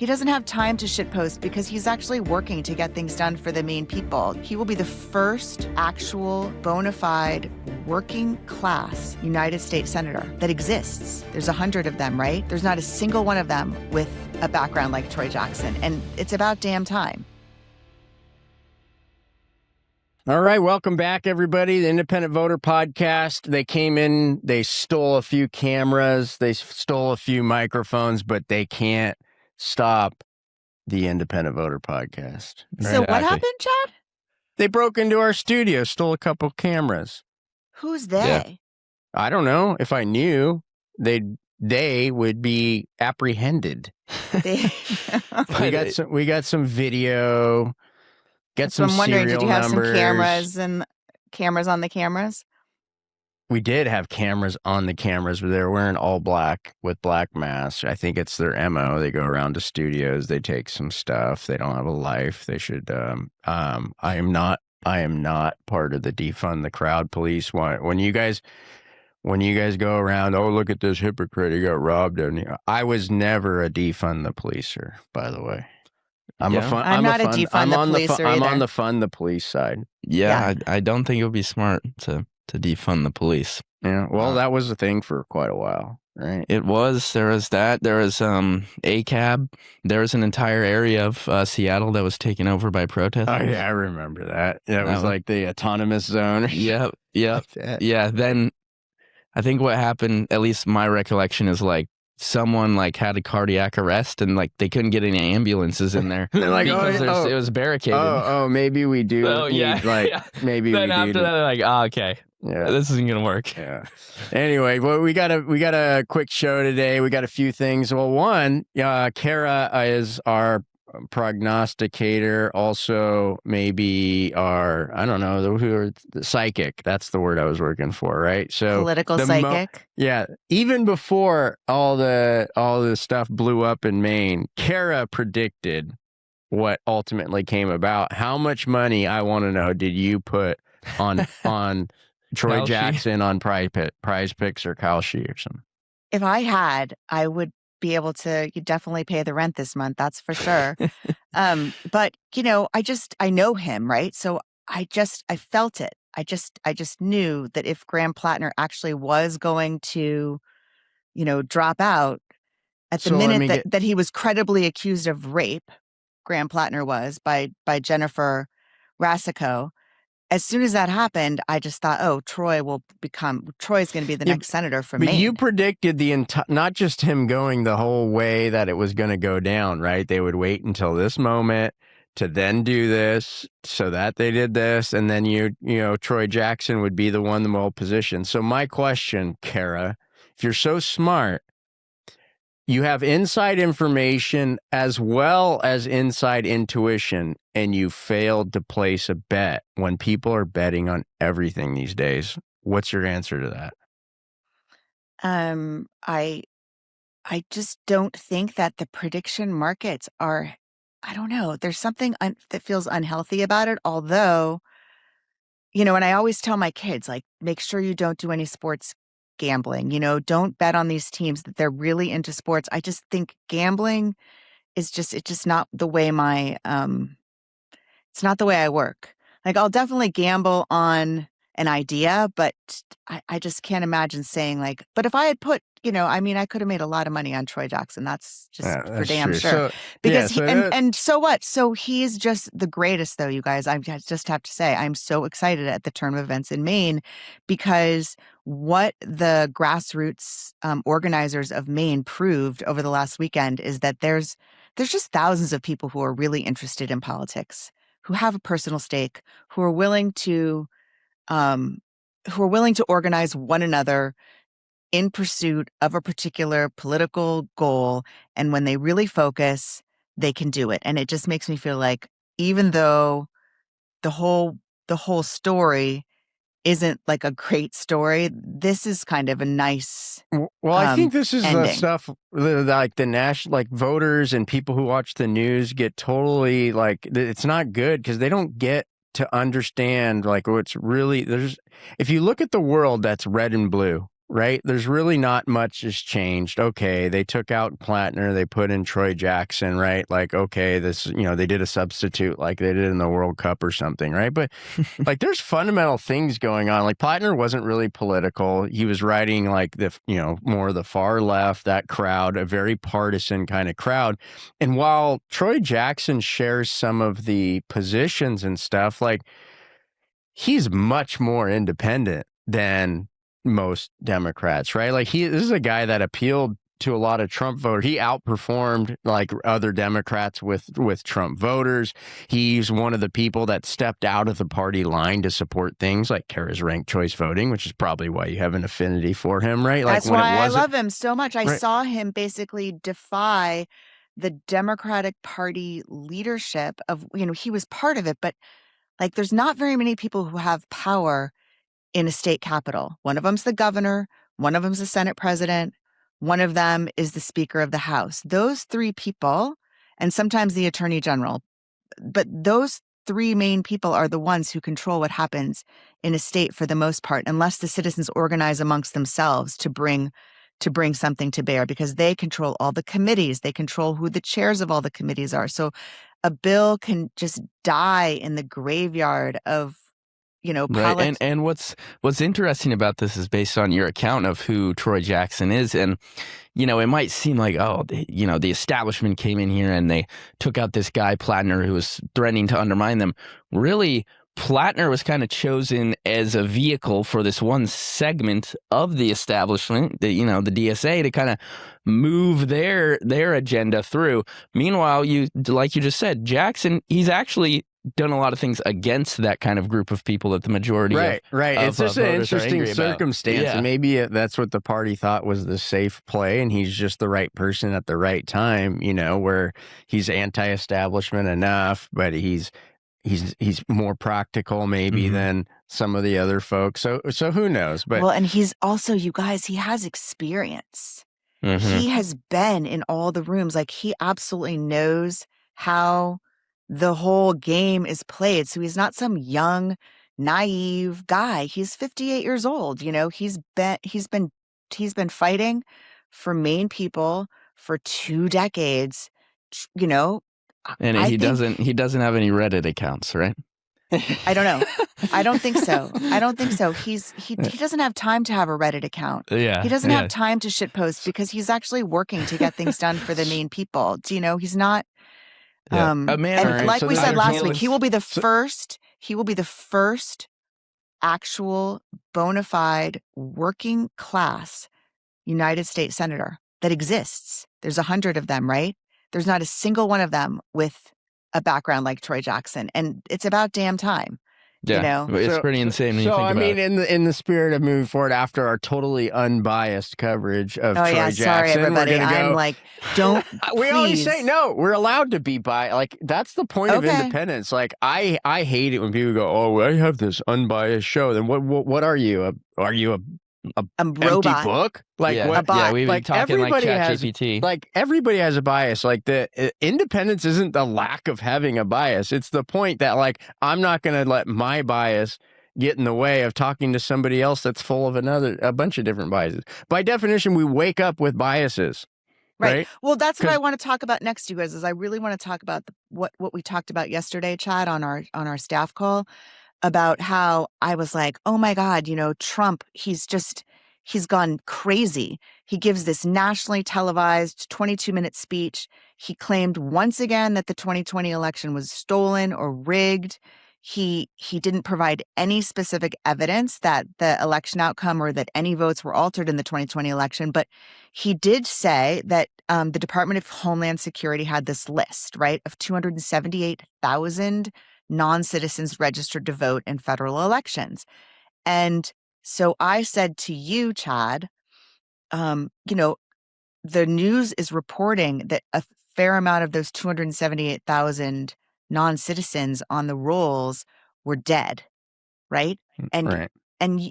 He doesn't have time to shitpost because he's actually working to get things done for the Maine people. He will be the first actual bona fide working class United States senator that exists. There's 100 of them, right? There's not a single one of them with a background like Troy Jackson, and it's about damn time. All right, welcome back, everybody. The Independent Voter Podcast. They came in, they stole a few cameras, they stole a few microphones, but they can't stop the Independent Voter Podcast. So what happened, Chad? They broke into our studio, stole a couple cameras. Who's they? Yeah. I don't know. If I knew, they would be apprehended. We got some video. So I'm wondering, did you have some cameras and cameras on the cameras? We did have cameras on the cameras, but they were wearing all black with black masks. I think it's their MO. They go around to studios. They take some stuff. They don't have a life. They should. I am not part of the defund the crowd police. When you guys go around, oh, look at this hypocrite, he got robbed. I was never a defund the policer, by the way. I'm on the fund the police side. Yeah. I don't think it would be smart to defund the police. Yeah, well, that was a thing for quite a while, right? It was. There was that. There was ACAB. There was an entire area of Seattle that was taken over by protesters. Oh, yeah, I remember that. Yeah, it was like the autonomous zone. Yep. Yeah, then I think what happened, at least my recollection, is like someone like had a cardiac arrest and like they couldn't get any ambulances in there. They're like, it was barricaded. Oh, maybe we do. Oh, yeah. Maybe then we after do. that, they're like, oh, okay. Yeah, this isn't gonna work. Yeah. Anyway, well, we got a quick show today. We got a few things. Well, one, Cara is our prognosticator. Also, maybe the psychic. That's the word I was working for, right? So political psychic. Yeah. Even before all the stuff blew up in Maine, Cara predicted what ultimately came about. How much money, I want to know, did you put on Troy Jackson on Prize Picks or Kalshi or something? If I had, I would be able to definitely pay the rent this month. That's for sure. But I know him, right? So I felt it. I just knew that if Graham Platner actually was going to, drop out at the minute that he was credibly accused of rape, Graham Platner was by Jennifer Rasico. As soon as that happened, I just thought, oh, Troy's going to be the next senator from Maine. But you predicted not just him going the whole way that it was going to go down, right? They would wait until this moment to then do this so that they did this. And then, Troy Jackson would be the one well positioned. So my question, Cara, if you're so smart, you have inside information as well as inside intuition, and you failed to place a bet when people are betting on everything these days. What's your answer to that? I just don't think that the prediction markets are, I don't know, there's something that feels unhealthy about it. Although, and I always tell my kids, like, make sure you don't do any sports gambling, don't bet on these teams that they're really into sports. I just think gambling is it's just not the way it's not the way I work. Like, I'll definitely gamble on an idea, but I just can't imagine saying like, but if I had put, I could have made a lot of money on Troy Jackson. That's just for damn true. sure. So, because and so what? So he's just the greatest though, you guys. I just have to say, I'm so excited at the turn of events in Maine because what the grassroots organizers of Maine proved over the last weekend is that there's just thousands of people who are really interested in politics, who have a personal stake, who are willing to organize one another in pursuit of a particular political goal. And when they really focus, they can do it. And it just makes me feel like even though the whole story isn't like a great story, this is kind of a nice well, I think this is ending. The stuff like the national, like voters and people who watch the news get totally like, it's not good because they don't get to understand like what's really if you look at the world that's red and blue, right? There's really not much has changed. Okay, they took out Platner, they put in Troy Jackson, right? Like, okay, this, they did a substitute like they did in the World Cup or something, right? But like, there's fundamental things going on. Like, Platner wasn't really political. He was writing like more the far left, that crowd, a very partisan kind of crowd. And while Troy Jackson shares some of the positions and stuff, like, he's much more independent than most Democrats, right? Like, this is a guy that appealed to a lot of Trump voters. He outperformed like other Democrats with Trump voters. He's one of the people that stepped out of the party line to support things like Cara's ranked choice voting, which is probably why you have an affinity for him, right? Like, that's why I love him so much. I saw him basically defy the Democratic Party leadership of, he was part of it, but like, there's not very many people who have power in a state capital. One of them's the governor, one of them's the Senate president, one of them is the Speaker of the House. Those three people, and sometimes the Attorney General, but those three main people are the ones who control what happens in a state for the most part, unless the citizens organize amongst themselves to bring something to bear, because they control all the committees. They control who the chairs of all the committees are. So a bill can just die in the graveyard of, right. And what's interesting about this is based on your account of who Troy Jackson is. And, it might seem like, the establishment came in here and they took out this guy, Platner, who was threatening to undermine them. Really, Platner was kind of chosen as a vehicle for this one segment of the establishment, the DSA, to kind of move their agenda through. Meanwhile, like you just said, Jackson, he's actually done a lot of things against that kind of group of people that the majority right. It's just an interesting circumstance. Yeah. And maybe that's what the party thought was the safe play, and he's just the right person at the right time, where he's anti-establishment enough, but he's more practical maybe than some of the other folks. So who knows? But and he's also, you guys, he has experience. He has been in all the rooms. Like, he absolutely knows how the whole game is played. So he's not some young, naive guy. He's 58 years old. He's been fighting for Maine people for 2 decades. And he doesn't have any Reddit accounts, right? I don't know. I don't think so. He doesn't have time to have a Reddit account. Yeah. He doesn't have time to shitpost because he's actually working to get things done for the Maine people. He's not. And like we said last week, he will be the first actual bona fide working class United States senator that exists. There's 100 of them, right? There's not a single one of them with a background like Troy Jackson, and it's about damn time. Yeah, it's pretty insane when you think about it. In the spirit of moving forward after our totally unbiased coverage of Troy Jackson, sorry everybody. I'm like, don't. We always say no. We're allowed to be biased. Like, that's the point of independence. Like, I hate it when people go, "Oh, I have this unbiased show." Then what are you? Are you a empty robot book? Like, a bot. We've been talking like ChatGPT. Like, everybody has a bias. Like, the independence isn't the lack of having a bias. It's the point that, like, I'm not going to let my bias get in the way of talking to somebody else that's full of a bunch of different biases. By definition, we wake up with biases. Right. Well, that's what I want to talk about next, you guys. Is I really want to talk about what we talked about yesterday, Chad, on our staff call, about how I was like, oh my God, Trump, he's gone crazy. He gives this nationally televised 22-minute speech. He claimed once again that the 2020 election was stolen or rigged. He didn't provide any specific evidence that the election outcome or that any votes were altered in the 2020 election. But he did say that the Department of Homeland Security had this list, right, of 278,000 non-citizens registered to vote in federal elections. And so I said to you, Chad, the news is reporting that a fair amount of those 278,000 non-citizens on the rolls were dead, right? And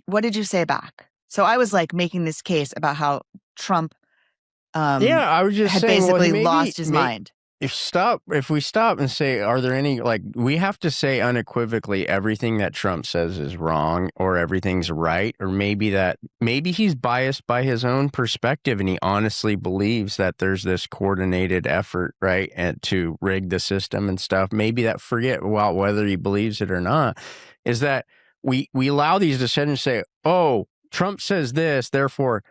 what did you say back? So I was like making this case about how Trump I was just had saying, basically lost his mind. if we stop and say, are there any, like, we have to say unequivocally everything that Trump says is wrong or everything's right, or maybe he's biased by his own perspective and he honestly believes that there's this coordinated effort, right, and to rig the system and stuff. Maybe that, forget well whether he believes it or not, is that we allow these decisions to say, oh, Trump says this, therefore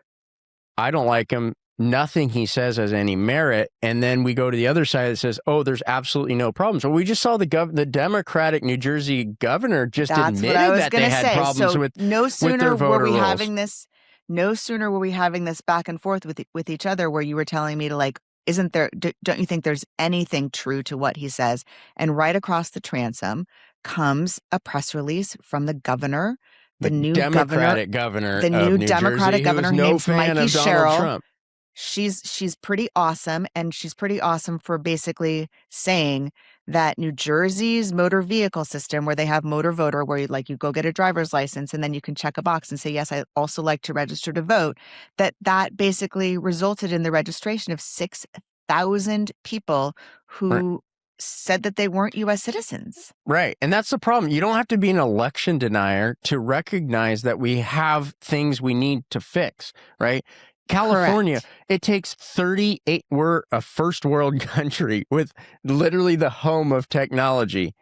I don't like him. Nothing he says has any merit, and then we go to the other side that says, "Oh, there's absolutely no problems." Well, we just saw the Democratic New Jersey governor just admitted that they had problems with their voter rolls. No sooner were we having this back and forth with each other, where you were telling me to, like, isn't there? Don't you think there's anything true to what he says? And right across the transom comes a press release from the governor, the new Democratic governor, the new Democratic governor, named Mikey Sherrill. Trump. She's pretty awesome, and she's pretty awesome for basically saying that New Jersey's motor vehicle system, where they have motor voter, where you go get a driver's license and then you can check a box and say, yes, I also like to register to vote, that basically resulted in the registration of 6,000 people who said that they weren't U.S. citizens. Right. And that's the problem. You don't have to be an election denier to recognize that we have things we need to fix, right? California, it takes 38. We're a first world country with literally the home of technology,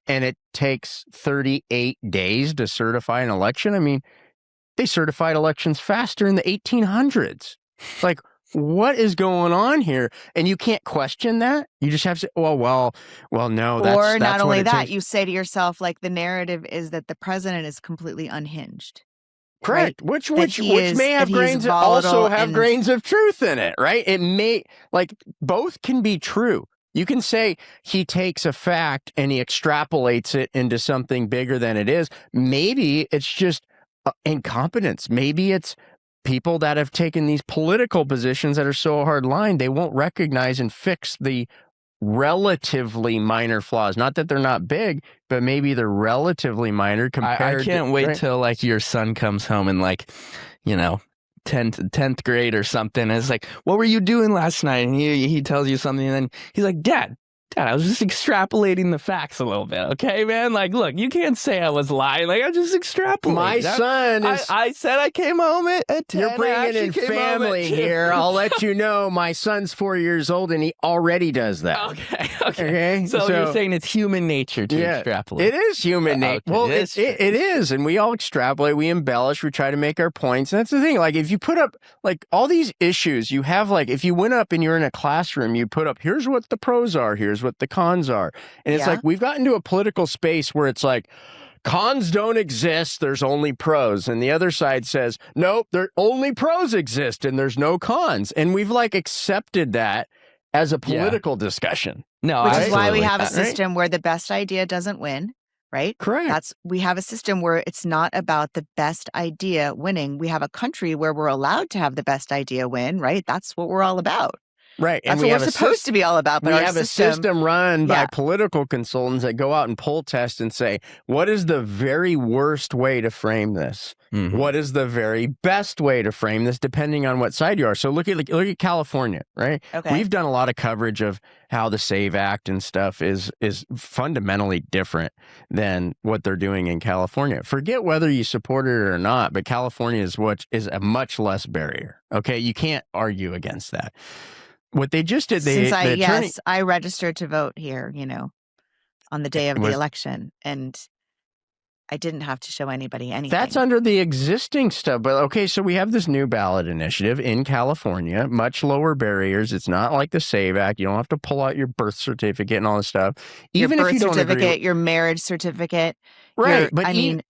and it takes 38 days to certify an election. I mean, they certified elections faster in the 1800s. Like, what is going on here? And you can't question that. You just have to say, well, no. Or not only that, you say to yourself, like, the narrative is that the president is completely unhinged. Correct. Right? Which may have grains of truth in it, right? It may, like, both can be true. You can say he takes a fact and he extrapolates it into something bigger than it is. Maybe it's just incompetence. Maybe it's people that have taken these political positions that are so hard-lined, they won't recognize and fix the relatively minor flaws. Not that they're not big, but maybe they're relatively minor compared. I can't wait till, like, your son comes home and, like, 10th grade or something, and it's like, what were you doing last night? And he tells you something, and then he's like, Dad, I was just extrapolating the facts a little bit, okay, man? Like, look, you can't say I was lying. Like, I just extrapolated. My son is... I said I came home at 10. You're bringing in family here. I'll let you know, my son's 4 years old, and he already does that. Okay. So you're saying it's human nature to extrapolate. It is human nature. Well, it is, and we all extrapolate. We embellish. We try to make our points. And that's the thing. Like, if you put up, like, all these issues, you have, like, if you went up and you're in a classroom, you put up, here's what the pros are, here's what the cons are. And it's like, we've gotten to a political space where it's like, cons don't exist, there's only pros. And the other side says, nope, only pros exist and there's no cons. And we've, like, accepted that as a political discussion. No, which is why we have a system where the best idea doesn't win, right? Correct. We have a system where it's not about the best idea winning. We have a country where we're allowed to have the best idea win, right? That's what we're all about. Right. That's what we're supposed to be all about. But we have a system run by political consultants that go out and poll test and say, what is the very worst way to frame this? Mm-hmm. What is the very best way to frame this, depending on what side you are? So look at California, right? Okay. We've done a lot of coverage of how the SAVE Act and stuff is fundamentally different than what they're doing in California. Forget whether you support it or not, but California is a much less barrier. Okay, you can't argue against that. What they just did, I registered to vote here, on the day of the election, and I didn't have to show anybody anything. That's under the existing stuff. But okay, so we have this new ballot initiative in California, much lower barriers. It's not like the SAVE Act. You don't have to pull out your birth certificate and all this stuff. Even if you don't agree, your marriage certificate. Right. But it's even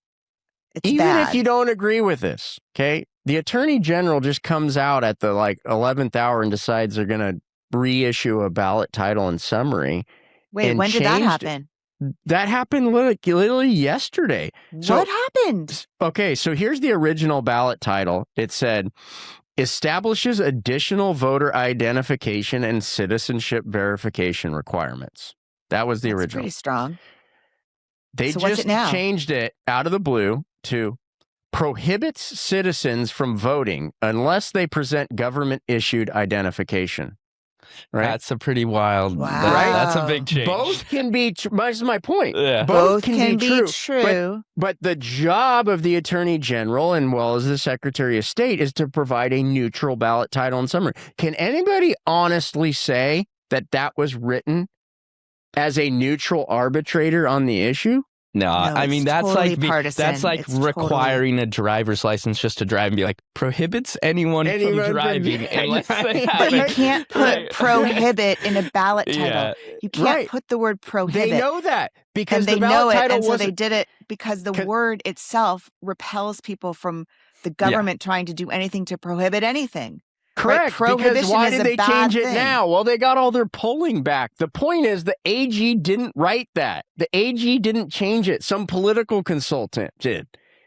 bad. If you don't agree with this, okay, the Attorney General just comes out at the 11th hour and decides they're going to reissue a ballot title and summary. Wait, when did that happen? That happened literally yesterday. What happened? Okay, so here's the original ballot title. It said, establishes additional voter identification and citizenship verification requirements. That was the original. Pretty strong. They just changed it out of the blue to prohibits citizens from voting unless they present government-issued identification. Right? That's a pretty wild. Wow. That's a big change. Both can be. That's my point. Yeah. Both can be true. But the job of the Attorney General, and well as the Secretary of State, is to provide a neutral ballot title and summary. Can anybody honestly say that that was written as a neutral arbitrator on the issue? No, I mean that's totally like partisan. that's like It's requiring a driver's license just to drive and be like prohibits anyone from driving unless they have But you it. can't put prohibit in a ballot title. Yeah. You can't put the word prohibit. They know that because and they the ballot know it, title and so wasn't. they did it because the word itself repels people from the government trying to do anything to prohibit anything. Correct, right? because why did they change it thing. now? Well, they got all their polling back. The point is the AG didn't write that. The AG didn't change it. Some political consultant did,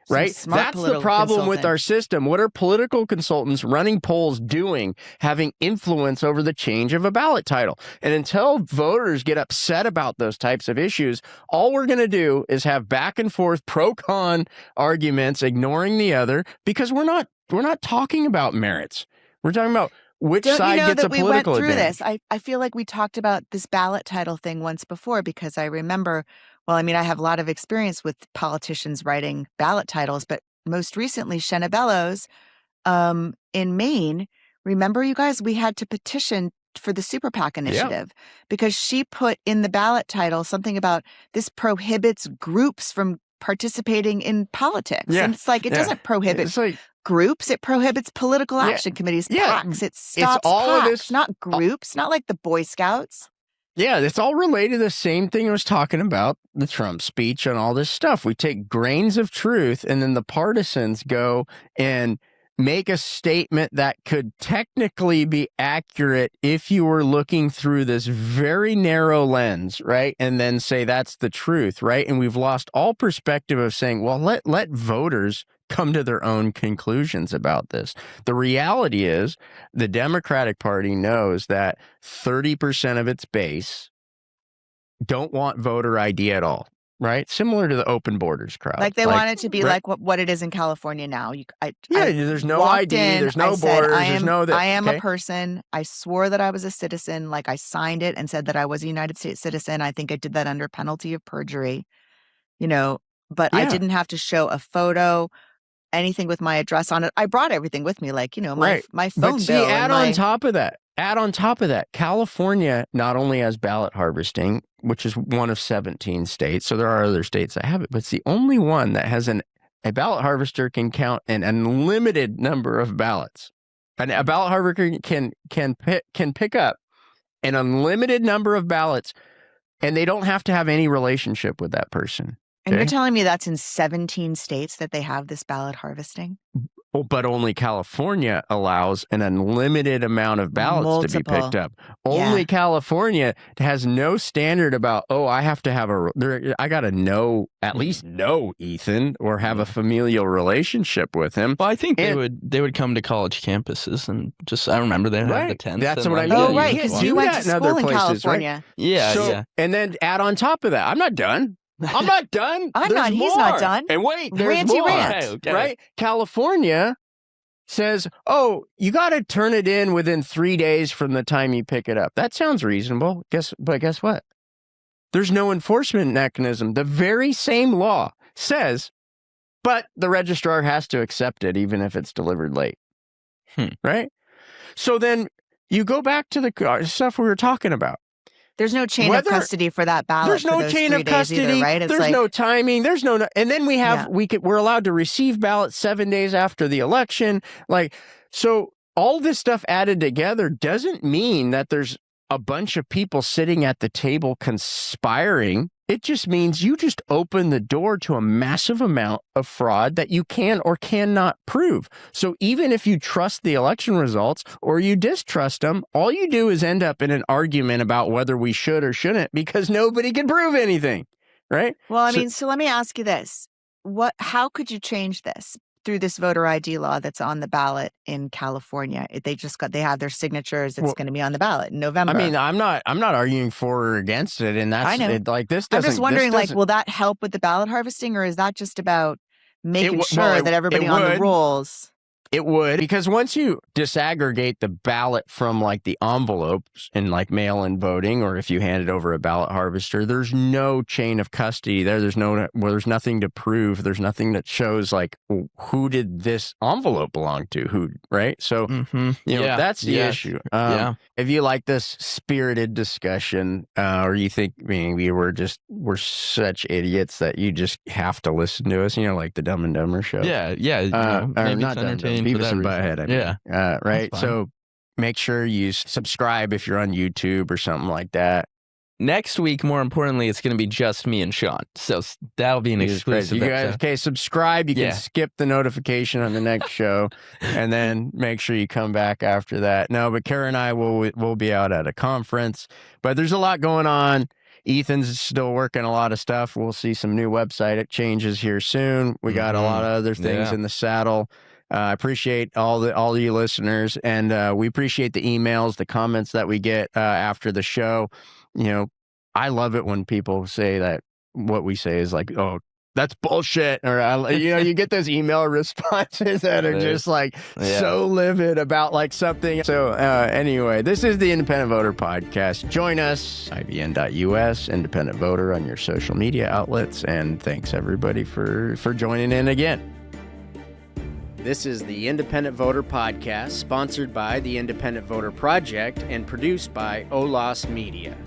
right? That's the problem with our system. What are political consultants running polls doing, having influence over the change of a ballot title? And until voters get upset about those types of issues, all we're going to do is have back and forth pro-con arguments, ignoring the other, because we're not talking about merits. We're talking about which side gets a political advantage. We went through this. I feel like we talked about this ballot title thing once before because I remember, well, I mean, I have a lot of experience with politicians writing ballot titles, but most recently, Shakeup Ballots in Maine, remember you guys, we had to petition for the Super PAC initiative because she put in the ballot title something about this prohibits groups from participating in politics. Yeah. And it's like, it doesn't prohibit groups, it prohibits political action committees, PACs, it stops PACs, not groups, not like the Boy Scouts. Yeah, it's all related to the same thing I was talking about, the Trump speech and all this stuff. We take grains of truth and then the partisans go and make a statement that could technically be accurate if you were looking through this very narrow lens, right? And then say that's the truth, right? And we've lost all perspective of saying, well, let voters come to their own conclusions about this. The reality is the Democratic Party knows that 30% of its base don't want voter ID at all. Right? Similar to the open borders crowd. Like they want it to be like what it is in California now. There's no ID, there's no borders, there's no that. I am a person. I swore that I was a citizen. Like I signed it and said that I was a United States citizen. I think I did that under penalty of perjury, but I didn't have to show a photo, anything with my address on it. I brought everything with me, like, my phone but see, bill. Add on top of that, California not only has ballot harvesting, which is one of 17 states, so there are other states that have it, but it's the only one that has a ballot harvester can count an unlimited number of ballots. And a ballot harvester can pick up an unlimited number of ballots, and they don't have to have any relationship with that person. And you're telling me that's in 17 states that they have this ballot harvesting? Well, but only California allows an unlimited amount of ballots to be picked up. Only California has no standard about, I have to have I got to at least know Ethan or have a familial relationship with him. Well, I think they would come to college campuses and I remember they have the tents. That's what I mean. Oh, right, because you went to school in California. Right? Yeah. And then add on top of that, I'm not done. I'm not done. He's not done. And wait, there's Ranty more. rant. Okay. Right? California says, you got to turn it in within 3 days from the time you pick it up. That sounds reasonable. But guess what? There's no enforcement mechanism. The very same law says, but the registrar has to accept it even if it's delivered late. Right? So then you go back to the stuff we were talking about. There's no chain of custody for that ballot. There's no chain of custody, either, right? There's no timing. There's no, and then we're allowed to receive ballots 7 days after the election. So all this stuff added together doesn't mean that there's a bunch of people sitting at the table conspiring. It just means you just open the door to a massive amount of fraud that you can or cannot prove. So even if you trust the election results or you distrust them, all you do is end up in an argument about whether we should or shouldn't because nobody can prove anything, right? Well, so let me ask you this. How could you change this? Through this voter ID law that's on the ballot in California. They have their signatures. It's going to be on the ballot in November. I mean, I'm not arguing for or against it, and that's I know. This doesn't. I'm just wondering, will that help with the ballot harvesting, or is that just about making sure that everybody on the rolls? It would, because once you disaggregate the ballot from like the envelopes in like mail-in voting, or if you hand it over a ballot harvester, there's no chain of custody there. There's nothing to prove. There's nothing that shows like who did this envelope belong to, who, right? So, that's the issue. If you like this spirited discussion, or you think we're such idiots that you just have to listen to us, like the Dumb and Dumber show. Or not entertaining. Beavis and Butthead, right? So make sure you subscribe if you're on YouTube or something like that. Next week, more importantly, it's going to be just me and Sean. So that'll be an exclusive. You guys, subscribe. You can skip the notification on the next show, and then make sure you come back after that. No, but Cara and I will be out at a conference. But there's a lot going on. Ethan's still working a lot of stuff. We'll see some new website changes here soon. We got a lot of other things in the saddle. I appreciate all you listeners, and we appreciate the emails, the comments that we get after the show. I love it when people say that what we say is like, oh, that's bullshit, or you get those email responses that are just like so livid about like something. So anyway, this is the Independent Voter Podcast. Join us, IVN.us, Independent Voter, on your social media outlets, and thanks everybody for joining in again. This is the Independent Voter Podcast, sponsored by the Independent Voter Project and produced by OLAS Media.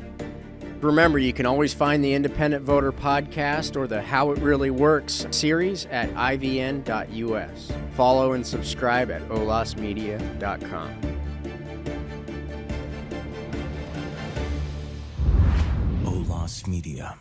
Remember, you can always find the Independent Voter Podcast or the How It Really Works series at IVN.us. Follow and subscribe at olasmedia.com. OLAS Media.